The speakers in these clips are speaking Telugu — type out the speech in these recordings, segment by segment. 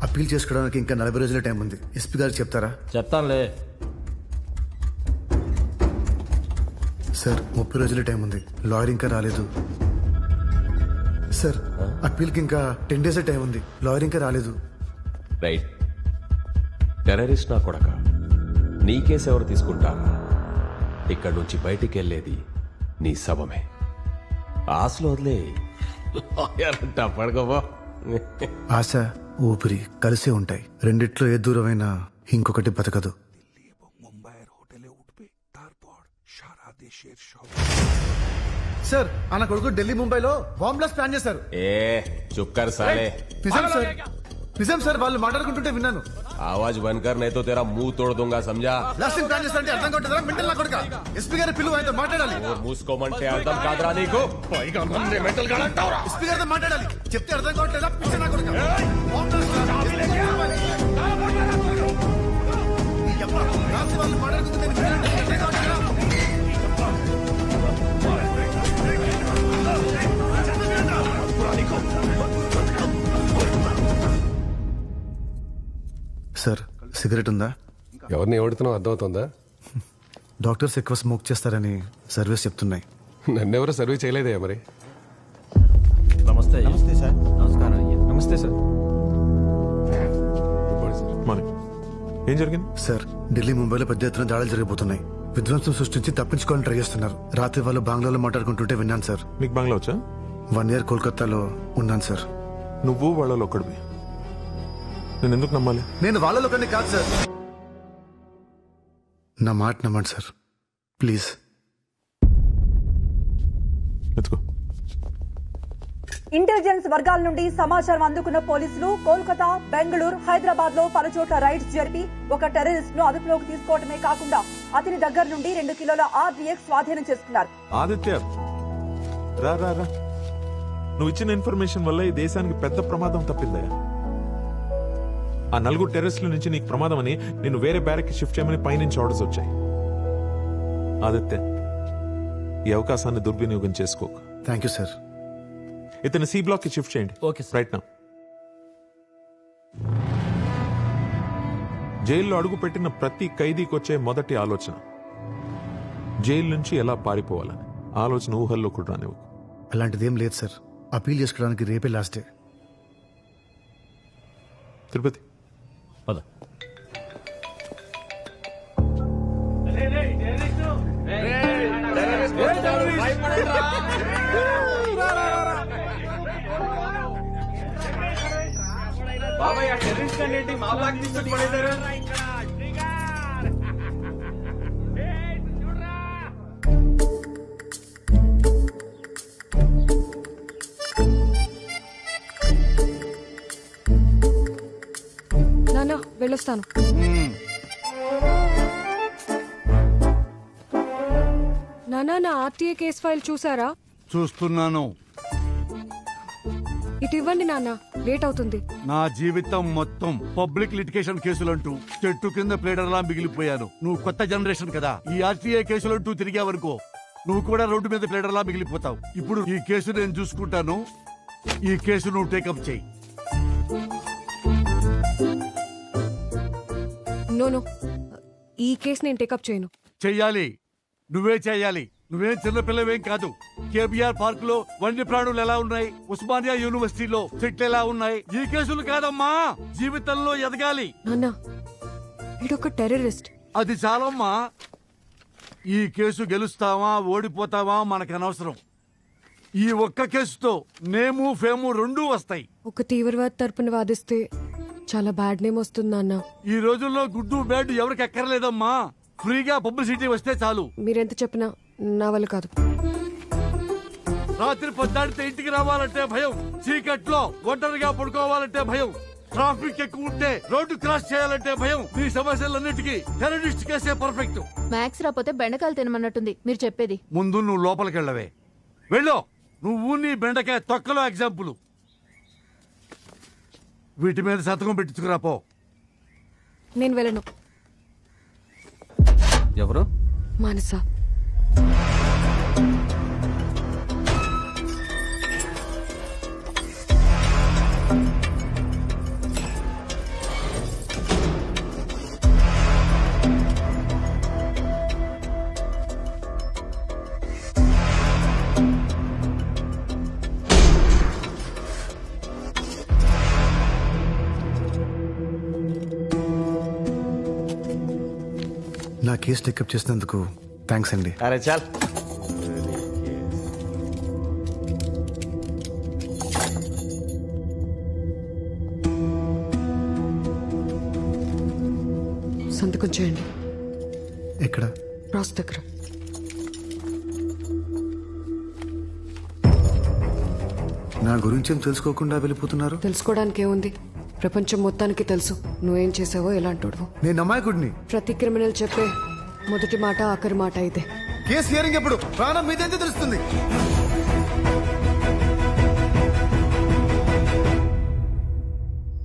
అప్పీల్ చేసుకోవడానికి ఇంకా 40 రోజుల టైం ఉంది. ఎస్పీ గారికి చెప్తారా? చెప్తానులే సార్. 30 రోజుల టైం ఉంది. లాయర్ ఇంకా రాలేదు సార్. అప్పీల్కి ఇంకా 10 డేస్ టైం ఉంది. లాయర్ ఇంకా రాలేదు. రైట్. టెర్రరిస్ట్ నా కొడక, నీ కేసు ఎవరు తీసుకుంటారా? ఇక్కడి నుంచి బయటికి వెళ్ళేది నీ శవమే. ఆశలు వదిలే పడుకోబో. ఆశ, ఊపిరి కలిసే ఉంటాయి. రెండిట్లో ఏ దూరమైనా ఇంకొకటి బతకదు. సార్, అన్న కొడుకు ఢిల్లీ ముంబైలో బాంబ్ బ్లాస్ట్ ప్లాన్ చేశారు. ఏ చుక్కర్ సాలే. నిజం సార్, నిజం సార్. వాళ్ళు మాట్లాడుకుంటుంటే విన్నాను. ఆవాజ్ బంకర్ నైతో తెరా ముంహ్ తోడ్ దూంగా సమझा. బ్లాస్టింగ్ ప్లాన్ చేస్తారంటే అర్థం కావట్లేదా? మెంటల్ నా కొడుకా. ఎస్పీ గారి పిలువు, ఆయనతో మాట్లాడాలి. మూసుకోమంటే అర్థం కాదురా నీకు? మెంటల్ గా అంటావురా? ఎస్పీ గారితో మాట్లాడాలి. చెప్తే అర్థం కావట్లేదా? పిచ్చ నా కొడుకా. వాళ్ళు మాట్లాడుకుంటుంటే అర్థం కావట్లేదా? సార్, సిగరెట్ ఉందా? ఎవరిని ఓడుతున్నావు అర్థమవుతుందా? డాక్టర్స్ ఎక్కువ స్మోక్ చేస్తారని సర్వీస్ చెప్తున్నాయి. నన్నెవరూ సర్వీస్ చేయలేదే మరి. నమస్తే. నమస్తే సార్. నమస్కారం అయ్యా. నమస్తే సార్. మార్నింగ్. ఏం జరిగింది సార్? ఢిల్లీ, ముంబైలో పెద్ద ఎత్తున దాడులు జరిగిపోతున్నాయి. విధ్వంసం సృష్టించి తప్పించుకోవాలని ట్రై చేస్తున్నారు. రాత్రి వాళ్ళు బంగ్లాలో మాట్లాడుకుంటుంటే విన్నాను సార్. మీకు బంగ్లా వచ్చా? 1 year కోల్కతాలో ఉన్నాను సార్. నువ్వు వాళ్ళలో ఒక్కడివి. నేను ఎందుకు నమ్మాలి? నేను వాళ్ళలో కొన్ని కాదు సార్. నా మాట నమ్మండి సార్, ప్లీజ్. ఎత్తుకో. ఇంటెలిజెన్స్ వర్గాల నుండి సమాచారం అందుకున్న పోలీసులు కోల్కతా, బెంగళూరు, హైదరాబాద్ లో పలుచోట్ల రైడ్స్ జరిపి ఒక టెర్రరిస్ట్ ను అదుపులోకి తీసుకోవడమే కాకుండా అతని దగ్గర నుండి 2 కిలోల RDX స్వాధీనం చేసుకున్నారు. ఆదిత్య, రా రా రా. నువ్వు ఇచ్చిన ఇన్ఫర్మేషన్ వల్ల ఈ దేశానికి పెద్ద ప్రమాదం తప్పిందయ్యా. ఆ 4 టెర్రరిస్టుల నుంచి నీకు ప్రమాదం అని నేను వేరే బ్యారక్ కి షిఫ్ట్ చేయమని పైనుంచి ఆర్డర్స్ వచ్చాయి. ఆదిత్య, ఈ అవకాశాన్ని దుర్వినియోగం చేసుకోకు. Thank you sir. ఇతను C బ్లాక్ కి షిఫ్ట్ చేయండి. Okay sir. Right now. జైల్లో అడుగు పెట్టిన ప్రతి ఖైదీకి వచ్చే మొదటి ఆలోచన జైలు నుంచి ఎలా పారిపోవాలని. ఆలోచన ఊహల్లో కూడా రానివ్వకు. అలాంటిదేం లేదు సార్. అపీల్ చేసుకోవడానికి రేపే లాస్ట్ డే. తిరుపతి పద. నాన్న వెళ్ళొస్తాను. నానా, నా RTA కేస్ ఫైల్ చూసారా? చూస్తున్నాను. ఇటు ఇవ్వండి నాన్న, లేట్ అవుతుంది. నా జీవితం మొత్తం పబ్లిక్ లిటిగేషన్ కేసులంటూ చెట్టు కింద ప్లేడర్లా మిగిలిపోయాను. నువ్వు కొత్త జనరేషన్ కదా. ఈ RTA కేసులంటూ తిరిగావనుకో, నువ్వు కూడా రోడ్డు మీద ప్లేడర్లా మిగిలిపోతావు. ఇప్పుడు ఈ కేసు నేను చూసుకుంటాను. ఈ కేసు నువ్వు టేకప్ చేయి. నో, ఈ కేసు నేను టేకప్ చేయను. చెయ్యాలి, నువ్వే చెయ్యాలి. నువ్వేం చిన్నపిల్లవేం కాదు. కేబిఆర్ పార్క్ లో వన్యప్రాణులు ఎలా ఉన్నాయి, ఉస్మానియా యూనివర్సిటీలో చెట్లు ఎలా ఉన్నాయి. ఈ కేసులు కాదమ్మా, జీవితంలో ఎదగాలి. నాన్న, వీడొక టెర్రరిస్ట్. అది చాలమ్మా. ఈ కేసు గెలుస్తావా ఓడిపోతావా మనకు అనవసరం. ఈ ఒక్క కేసుతో నేము ఫేము రెండూ వస్తాయి. ఒక తీవ్రవాద తరపున వాదిస్తే చాలా బ్యాడ్ నేమ్ వస్తుంది నాన్న. ఈ రోజుల్లో గుడ్డు బ్యాడ్ ఎవరికి ఎక్కర్లేదమ్మా. ఫ్రీగా పబ్లిసిటీ వస్తే చాలు. మీరెంత చెప్పినా నా వల్ల కాదు. రాత్రి పొద్దాడితే ఇంటికి రావాలంటే భయం, చీకట్లో ఒంటరిగా పడుకోవాలంటే భయం, ట్రాఫిక్ ఎక్కువ ఉంటే రోడ్డు క్రాస్ చేయాలంటే భయం. ఈ సమస్యలన్నిటికీ టెర్రరిస్ట్ కేసే పర్ఫెక్ట్. మ్యాథ్స్ రాకపోతే బెండకాయలు తినమన్నట్టుంది మీరు చెప్పేది. ముందు నువ్వు లోపలికి వెళ్ళవే. వెళ్ళు. నువ్వు నీ బెండకాయ తొక్కలో ఎగ్జాంపుల్. వీటి మీద సంతకం పెట్టించుకురా పో. నేను వెళ్ళను. ఎవరు? మానస. నా కేసు టేకప్ చేసినందుకు థ్యాంక్స్ అండి. అరే చాల్. సంతకం చేయండి. ఎక్కడ? రాస్ దగ్గర. నా గురించి ఏం తెలుసుకోకుండా వెళ్ళిపోతున్నారు? తెలుసుకోవడానికి ఏముంది? ప్రపంచం మొత్తానికి తెలుసు నువ్వేం చేసావో ఎలాంటోడువో. నేను అమాయకుడిని. ప్రతి క్రిమినల్ చెప్పే మొదటి మాట ఆఖరి మాట ఇదే. కేసు హియరింగ్ ఎప్పుడు? ప్రాణం మీదైతే తెలుస్తుంది.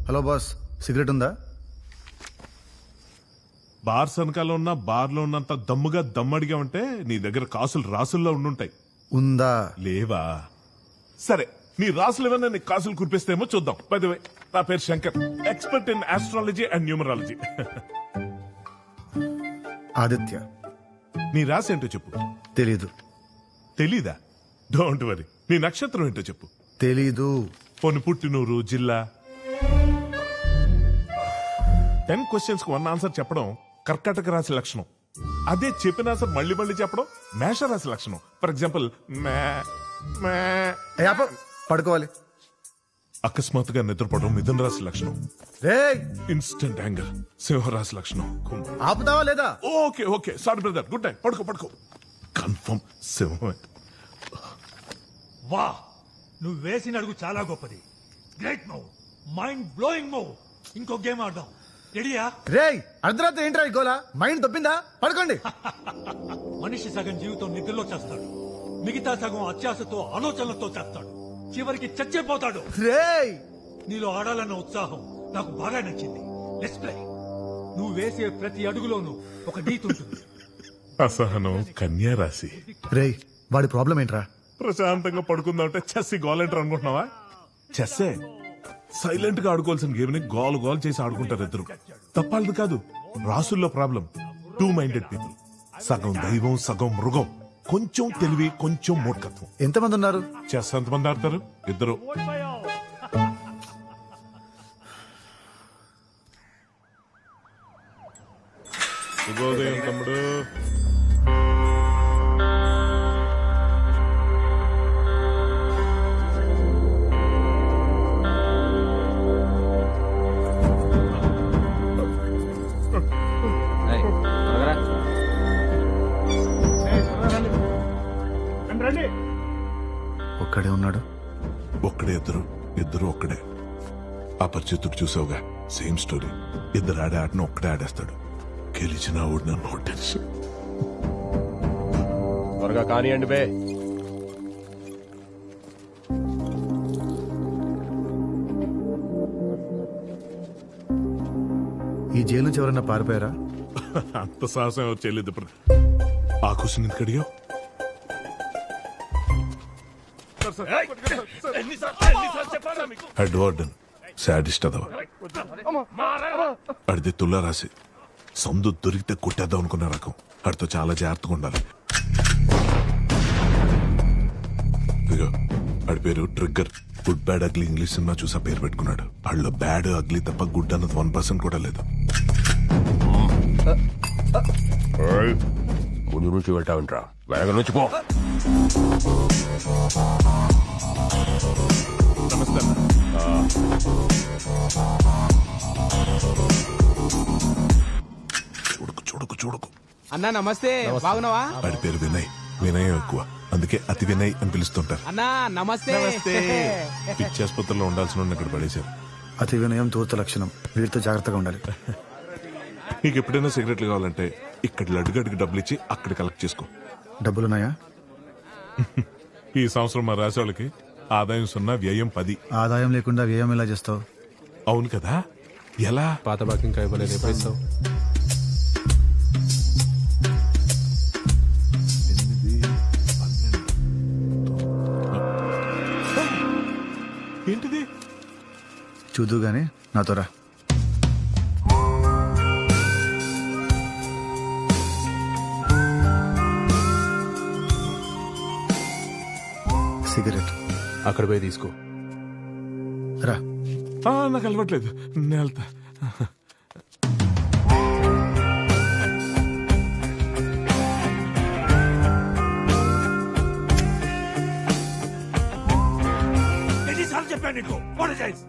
హలో బాస్, సిగరెట్ ఉందా? బార్ వెనకాల ఉన్న బార్లో ఉన్నంత దమ్ముగా దమ్మడిగా ఉంటే నీ దగ్గర కాసులు రాసుల్లో ఉండుంటాయి. ఉందా? లేవా? సరే, నీ రాసులు ఏమన్నా నీ కాసులు కురిపిస్తేమో చూద్దాం. బై ది వే, నా పేరు Shankar, expert in astrology and numerology. Aditya. నీ రాసి ఏంటో చెప్పు. తెలీదు. తెలీదా? Don't worry. నీ నక్షత్రం ఏంటో చెప్పు. తెలీదు. పోని పుట్టినూరు, జిల్లా. 10 క్వశ్చన్స్ కు 1 ఆన్సర్ చెప్పడం కర్కాటక రాశి లక్షణం. అదే చెప్పిన ఆన్సర్ మళ్ళీ మళ్ళీ చెప్పడం మేష రాశి లక్షణం. ఫర్ ఎగ్జాంపుల్, పడుకోవాలి. అకస్మాత్తుగా నిద్రపోవడం మిథున రాశి లక్షణం. ఇన్స్టెంట్ యాంగర్ సింహరాశి లక్షణం. ఆపుతావా లేదా? Okay okay, sorry brother, good night. పడుకో పడుకో. కన్ఫర్మ్ సింహమే. వా, నువ్వు వేసిన అడుగు చాలా గొప్పది. Great move, mind blowing move. ఇంకో గేమ్ ఆడదాం. రెడీయా? రేయ్, అర్ధరాత్రి ఏంట్రా ఈ గోలా? మైండ్ దొబ్బిందా? పడుకోండి. మనిషి సగం జీవితం నిద్రలో చేస్తాడు, మిగతా సగం అత్యాశతో ఆలోచనలతో చేస్తాడు, చివరికి చచ్చిపోతాడు. రేయ్, నీలో ఆడాలన్న ఉత్సాహం నాకు బాగా నచ్చింది. Let's play. నువ్వు వేసే ప్రతి అడుగులోనూ ఒక నీతి ఉంటుంది. అసహనం కన్యా రాశి. రేయ్, వాడి ప్రాబ్లం ఏంట్రా? ప్రశాంతంగా పడుకుందామంటే చెస్ గోలంటారు అనుకుంటున్నావా? చెస్సే సైలెంట్ గా ఆడుకోవాల్సిన గేమ్ ని గోల్ గోల్ చేసి ఆడుకుంటారు ఇద్దరు. తప్పాలది కాదు, రాసుల్లో ప్రాబ్లం. 2 minded people. సగం దైవం సగం మృగం. కొంచెం తెలివి కొంచెం మూర్ఖత్వం. ఎంతమంది ఉన్నారు? చెస్ ఎంతమంది ఆడతారు? ఇద్దరు. శుభోదయం తమ్ముడు. ఒక్కడే ఉన్నాడు. ఒక్కడే ఇద్దరు, ఇద్దరు ఒక్కడే. అపరిచితుడు చూసావుగా, సేమ్ స్టోరీ. ఇద్దరు ఆడే ఆటను ఒక్కడే ఆడేస్తాడు. గెలిచిన ఓడిన నో టెన్షన్. త్వరగా కానివ్వండి బే. ఈ జైలు నుంచి ఎవరన్నా పారిపోయారా? అంత సాహసం ఎవరు చేయలేదు ఇప్పుడు. ఆ క్వశ్చన్ ఎందుకు అడిగావు? హెడ్ వార్డెన్ శాడిస్ట్ అదవా. అడిది తులా రాసి సందు దొరికితే కొట్టేద్దాం అనుకున్న రకం. అడితో చాలా జాగ్రత్తగా ఉండాలి. ఇదిగో ఆడి పేరు trigger. Good bad ugly English cinema చూసా పేరు పెట్టుకున్నాడు. వాళ్ళలో బ్యాడ్ అగ్లీ తప్ప గుడ్ అన్నది 1% కూడా లేదు. ముందు నుంచి వెళ్తా ఉంటా, వేగం నుంచి పో. నమస్తే. చూడకు చూడకు చూడకు. అన్నా నమస్తే, బాగున్నావా? వాడి పేరు వినయ్. వినయం ఎక్కువ, అందుకే అతి వినయ్ అని పిలుస్తుంటారు. అన్నా నమస్తే. పిచ్చి ఆసుపత్రిలో ఉండాల్సిన ఇక్కడ పడేశారు. అతి వినయం దూరత లక్షణం. వీరితో జాగ్రత్తగా ఉండాలి. నీకు ఎప్పుడైనా సిగరెట్లు కావాలంటే ఇక్కడ లడ్డుగడ్డికి డబ్బులు ఇచ్చి అక్కడ కలెక్ట్ చేసుకో. డబ్బులున్నాయా? ఈ సంవత్సరం మా రాసే వాళ్ళకి ఆదాయం 0, వ్యయం 10. ఆదాయం లేకుండా వ్యయం ఎలా చేస్తావు? అవును కదా, ఎలా? పాత బాకి ఇంకా ఇవ్వలేదు, ఎప్పుడు ఇస్తావు? ఏంటిది? చూదు గానీ నాతో రా. సిగరెట్ అక్కడ పోయి తీసుకో. రా. నాకు అలవాట్లేదు, నేను వెళ్తా. అపాలజైజ్.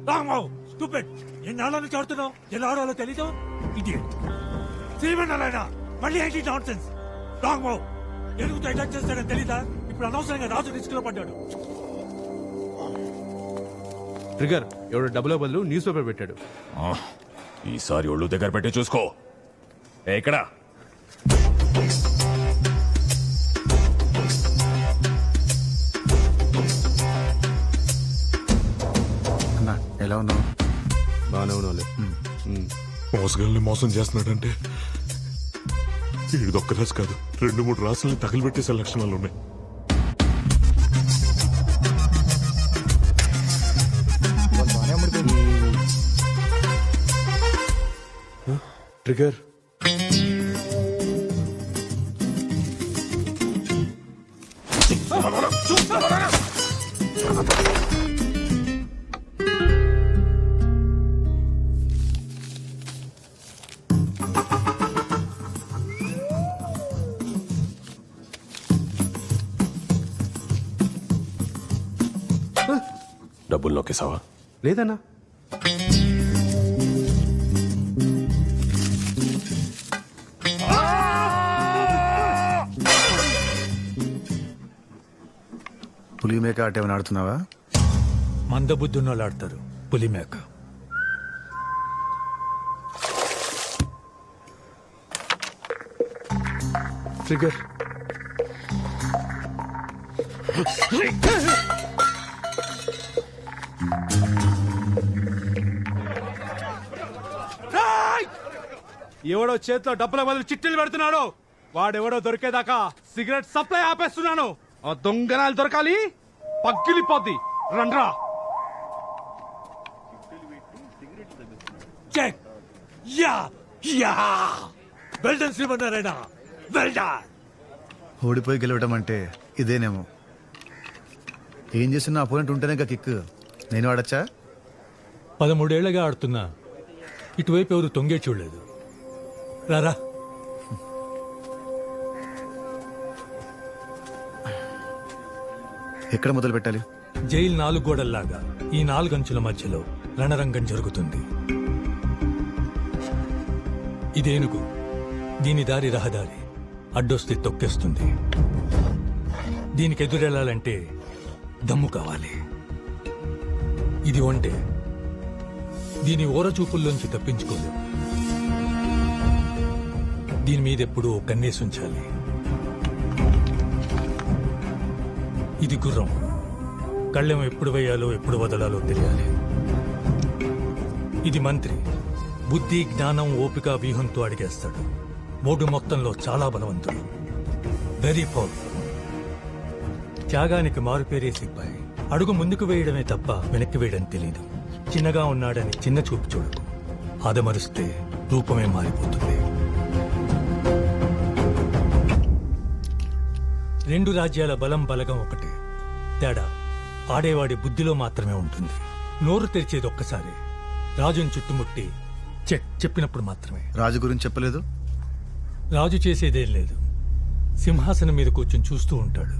రాంబాబు స్టూపిడ్, ఎన్నాళ్ళ నుంచి ఆడుతున్నావు? ఎలా ఆడాలో తెలీదు. ఇడియట్. శ్రీమన్నారాయణ మళ్ళీ ఏంటి నాన్ సెన్స్? రాంబాబు ఎరుగుతో అటాక్ చేస్తాడని తెలీదా? ఇప్పుడు అనవసరంగా రాజు రిస్క్ లో పడ్డాడు. ట్రిగర్ ఎవడో డబ్బుల బదులు న్యూస్ పేపర్ పెట్టాడు. ఈసారి ఒళ్ళు దగ్గర పెట్టి చూసుకో. ఎక్కడ అన్నా ఎలా ఉన్నావు? బాగానే ఉన్నావులే. మోసగాల్ని మోసం చేస్తున్నాడంటే ఇది ఒక్క రాసు కాదు, 2-3 రాసుల్ని తగిలిపెట్టేసే లక్షణాలు ఉన్నాయి. ట్రిగర్ డబ్బులు నొక్కేసావా? లేదన్నా. పులి మేక ఆట ఏమైనా ఆడుతున్నావా? మందబుద్ధున్నోళ్ళు ఆడతారు పులిమేక. ట్రిగర్ ఎవడో చేతిలో డబ్బుల బదులు చిట్టీలు పెడుతున్నాడు. వాడెవడో దొరికేదాకా సిగరెట్ సప్లై ఆపేస్తున్నాను. ఆ దొంగనాలు దొరకాలి, పగిలిపోద్ది. రండ్రా. Check. Yeah yeah well done Srimannarayana, well done. ఓడిపోయి గెలవడం అంటే ఇదేనేమో. ఏం చేసినా అపోనెంట్ ఉంటేనే కిక్. నేను ఆడచ్చా? 13 ఏళ్లగా ఆడుతున్నా, ఇటువైపు ఎవరు తొంగే చూడలేదు. రారా. ఎక్కడ మొదలు పెట్టాలి? జైలు 4 గోడల్లాగా ఈ 4 అంచుల మధ్యలో రణరంగం జరుగుతుంది. ఇదేనుగు, దీని దారి రహదారి. అడ్డొస్తే తొక్కేస్తుంది. దీనికి ఎదురెళ్లాలంటే దమ్ము కావాలి. ఇది ఒంటే, దీని ఓరచూపుల్లోంచి తప్పించుకోలేవు. దీని మీద ఎప్పుడూ కన్నేసుంచాలి. ఇది గుర్రం, కళ్ళెం ఎప్పుడు వేయాలో ఎప్పుడు వదలాలో తెలియాలి. ఇది మంత్రి, బుద్ధి జ్ఞానం ఓపిక వ్యూహంతో అడిగేస్తాడు. బోర్డు మొత్తంలో చాలా బలవంతుడు, వెరీ పవర్ఫుల్. త్యాగానికి మారుపేరే సిపాయి. అడుగు ముందుకు వేయడమే తప్ప వెనక్కి వేయడం తెలీదు. చిన్నగా ఉన్నాడని చిన్న చూపు చూడకు. ఆదమరుస్తే రూపమే మారిపోతుంది. 2 రాజ్యాల బలం బలగం ఒకటే. తేడా ఆడేవాడి బుద్ధిలో మాత్రమే ఉంటుంది. నోరు తెరిచేది ఒక్కసారి. రాజును చుట్టుముట్టి చెక్ చెప్పినప్పుడు మాత్రమే. రాజు గురించి చెప్పలేదు. రాజు చేసేదేం లేదు. సింహాసనం మీద కూర్చొని చూస్తూ ఉంటాడు.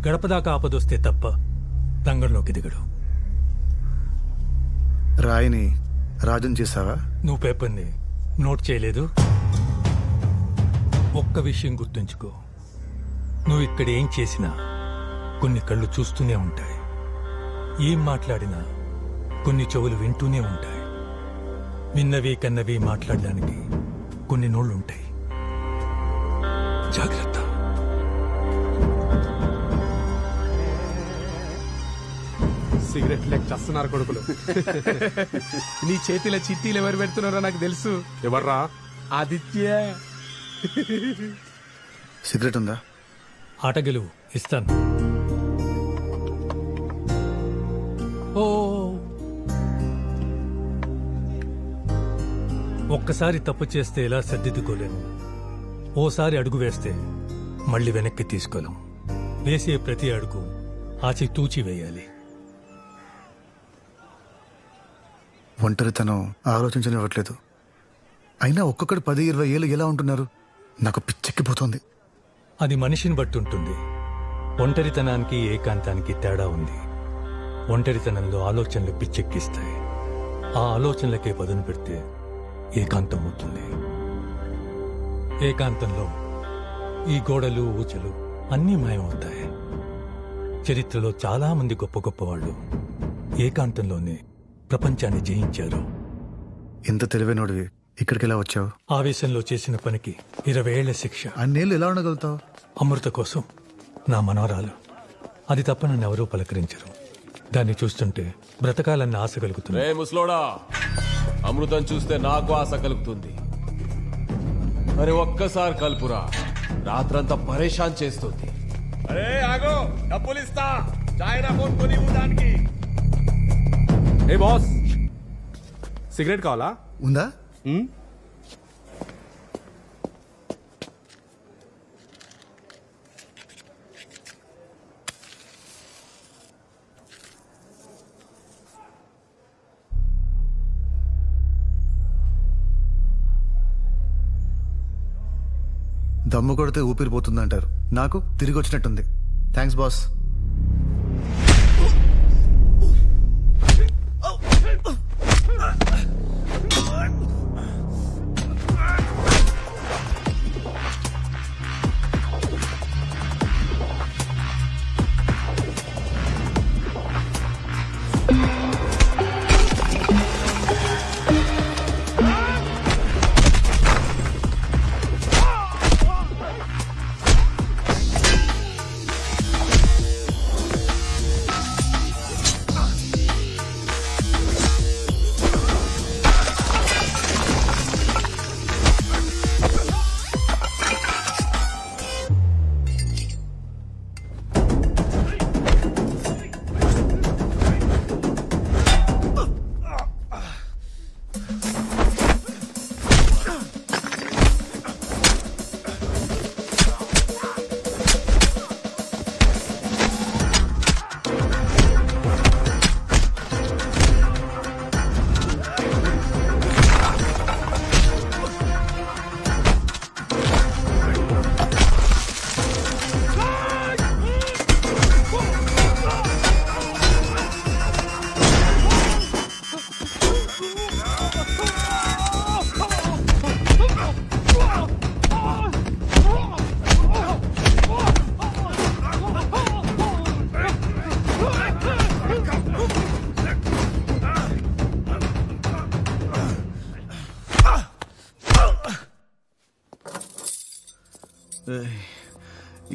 గడపదాకా ఆపదొస్తే తప్ప రంగంలోకి దిగడు. రాయిని రాజుని చేసావా? నువ్వు పేపర్ని నోట్ చేయలేదు. ఒక్క విషయం గుర్తుంచుకో, నువ్వు ఇక్కడ ఏం చేసినా కొన్ని కళ్ళు చూస్తూనే ఉంటాయి. ఏం మాట్లాడినా కొన్ని చెవులు వింటూనే ఉంటాయి. విన్నవి కన్నవి మాట్లాడడానికి కొన్ని నోళ్లుంటాయి. జాగ్రత్త. సిగరెట్ లెక్క చేస్తున్నారు కొడుకులు. నీ చేతిలో చిట్టీలు ఎవరు పెడుతున్నారో నాకు తెలుసు. ఎవర్రా? ఆదిత్య. సిగరెట్ ఉందా? ఆట గెలువు ఇస్తాను. ఓ ఒక్కసారి తప్పు చేస్తే ఎలా సర్దిద్దుకోలేము. ఓసారి అడుగు వేస్తే మళ్ళీ వెనక్కి తీసుకోలేం. వేసే ప్రతి అడుగు ఆచితూచి వేయాలి. ఒంటరితనం ఆలోచించనివ్వట్లేదు. అయినా ఒక్కొక్కడు 10-20 ఏళ్ళు ఎలా ఉంటున్నారు? నాకు పిచ్చెక్కిపోతుంది. అది మనిషిని బట్టి ఉంటుంది. ఒంటరితనానికి ఏకాంతానికి తేడా ఉంది. ఒంటరితనంలో ఆలోచనలు పిచ్చెక్కిస్తాయి. ఆ ఆలోచనలకే పదును పెడితే ఏకాంతం అవుతుంది. ఏకాంతంలో ఈ గోడలు ఊచలు అన్నీ మాయమవుతాయి. చరిత్రలో చాలా మంది గొప్ప గొప్ప వాళ్ళు ఏకాంతంలోనే ప్రపంచాన్ని జయించారు. ఇంత తెలివైనోడివి ఇక్కడికి ఎలా వచ్చావు? ఆవేశంలో చేసిన పనికి 20 ఏళ్ల శిక్ష. అన్నేళ్ళు ఎలా ఉండగలుగుతావు? అమృత కోసం నా మనవరాలు. అది తప్ప నన్ను ఎవరూ పలకరించరు. దాన్ని చూస్తుంటే బ్రతకాలన్న ఆశ కలుగుతుంది. ముసలోడా, అమృతం చూస్తే నాకు ఆశ కలుగుతుంది. మరి ఒక్కసారి కలుపురా, రాత్రంతా పరేషాన్ చేస్తుంది. అరే ఆగో, డబ్బులు ఇస్తా, చాయ్ నా ఫోన్ కొని ఉండడానికి. ఏ బాస్, సిగరెట్ కావాలా? ఉందా? దమ్ము కొడితే ఊపిరిపోతుందంటారు. నాకు తిరిగి వచ్చినట్టుంది. Thanks boss.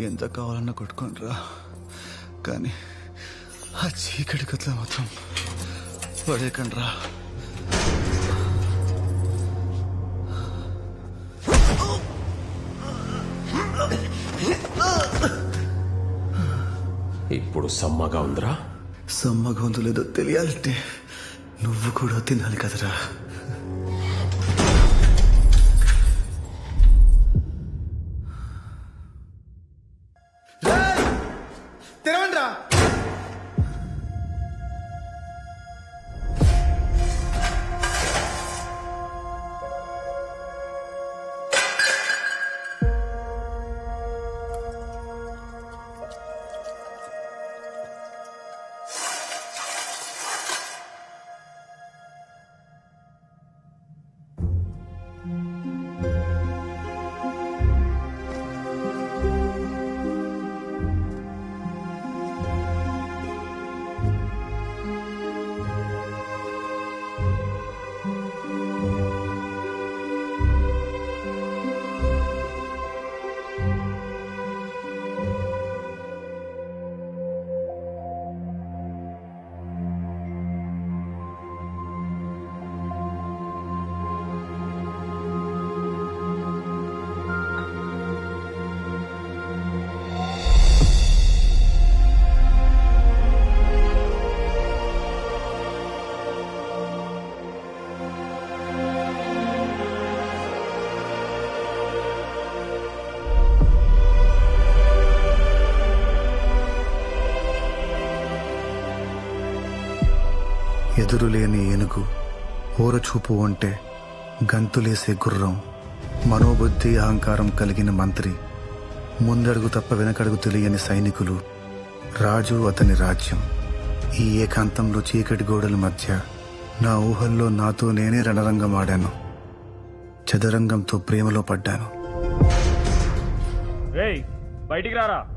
ఎంత కావాలన్నా కొట్టుకోండిరా, కానీ ఆ చీకటి కట్ల మాత్రం పడేకండ్రా. ఇప్పుడు సమ్మగా ఉందిరా. సమ్మగా ఉందో లేదో తెలియాలంటే నువ్వు కూడా తినాలి కదరా. తెరవండ్రా. ఎదురులేని ఏనుగు, ఓరచూపు అంటే గంతులేసే గుర్రం, మనోబుద్ధి అహంకారం కలిగిన మంత్రి, ముందడుగు తప్ప వెనకడుగు తెలియని సైనికులు, రాజు అతని రాజ్యం. ఈ ఏకాంతంలో చీకటి గోడల మధ్య నా ఊహల్లో నాతో నేనే రణరంగం ఆడాను. చదరంగంతో ప్రేమలో పడ్డాను. బయటికి రారా.